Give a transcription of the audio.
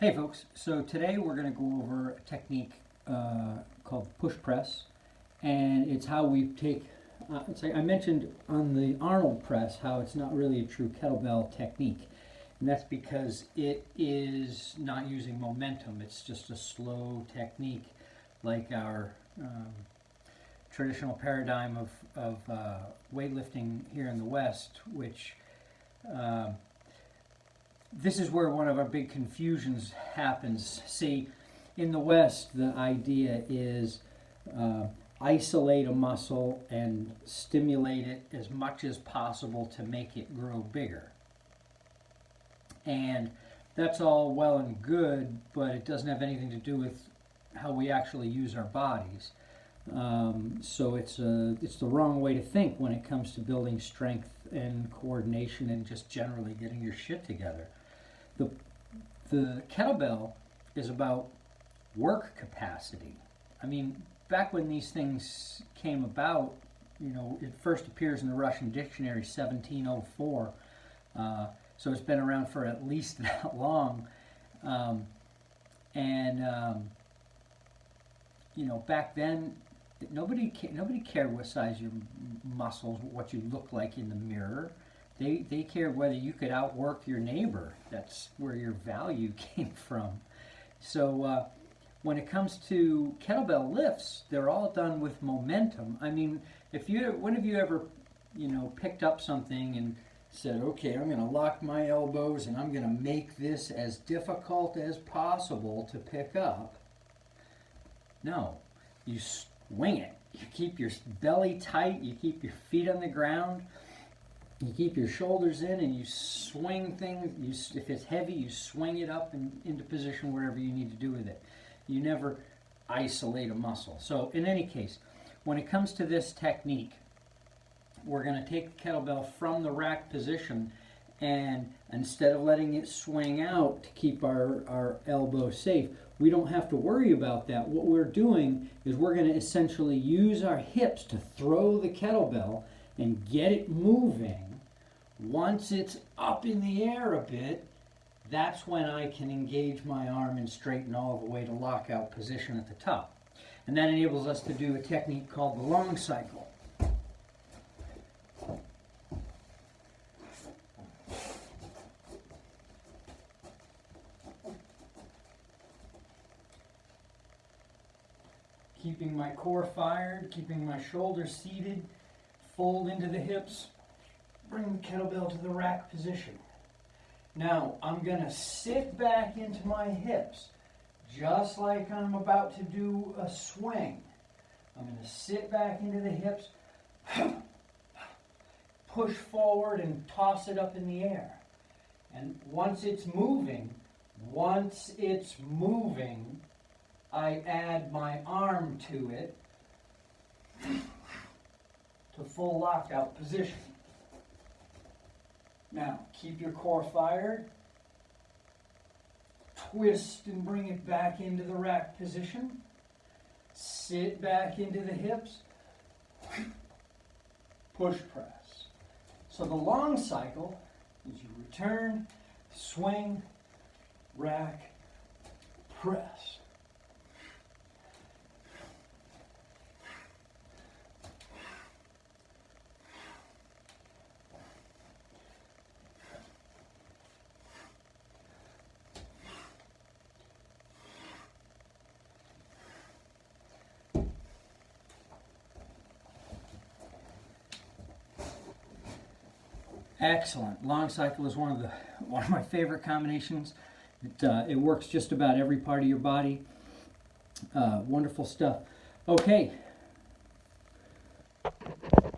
Hey folks, so today we're going to go over a technique called push press, and it's how we take, I mentioned on the Arnold press how it's not really a true kettlebell technique, and that's because it is not using momentum. It's just a slow technique like our traditional paradigm of weightlifting here in the West, which this is where one of our big confusions happens. See, in the West, the idea is isolate a muscle and stimulate it as much as possible to make it grow bigger. And that's all well and good, but it doesn't have anything to do with how we actually use our bodies. So it's the wrong way to think when it comes to building strength and coordination and just generally getting your shit together. The kettlebell is about work capacity. I mean, back when these things came about, it first appears in the Russian dictionary 1704. So it's been around for at least that long. Back then, nobody cared what size your muscles, what you look like in the mirror. They cared whether you could outwork your neighbor. That's where your value came from. So when it comes to kettlebell lifts, they're all done with momentum. I mean, when have you ever, picked up something and said, okay, I'm going to lock my elbows and I'm going to make this as difficult as possible to pick up? No, you swing it. You keep your belly tight. You keep your feet on the ground. You keep your shoulders in and you swing things. If it's heavy, you swing it up and into position wherever you need to do with it. You never isolate a muscle. So in any case, when it comes to this technique, we're going to take the kettlebell from the rack position, and instead of letting it swing out to keep our elbow safe, we don't have to worry about that. What we're doing is we're going to essentially use our hips to throw the kettlebell and get it moving. Once it's up in the air a bit, that's when I can engage my arm and straighten all the way to lockout position at the top. And that enables us to do a technique called the long cycle. Keeping my core fired, keeping my shoulders seated, fold into the hips, bring the kettlebell to the rack position. Now, I'm going to sit back into my hips, just like I'm about to do a swing. I'm going to sit back into the hips, push forward and toss it up in the air. And once it's moving, I add my arm to it to full lockout position. Now, keep your core fired. Twist and bring it back into the rack position. Sit back into the hips. Push press. So the long cycle is you return, swing, rack, press. Excellent. Long cycle is one of my favorite combinations. It works just about every part of your body. Wonderful stuff. Okay,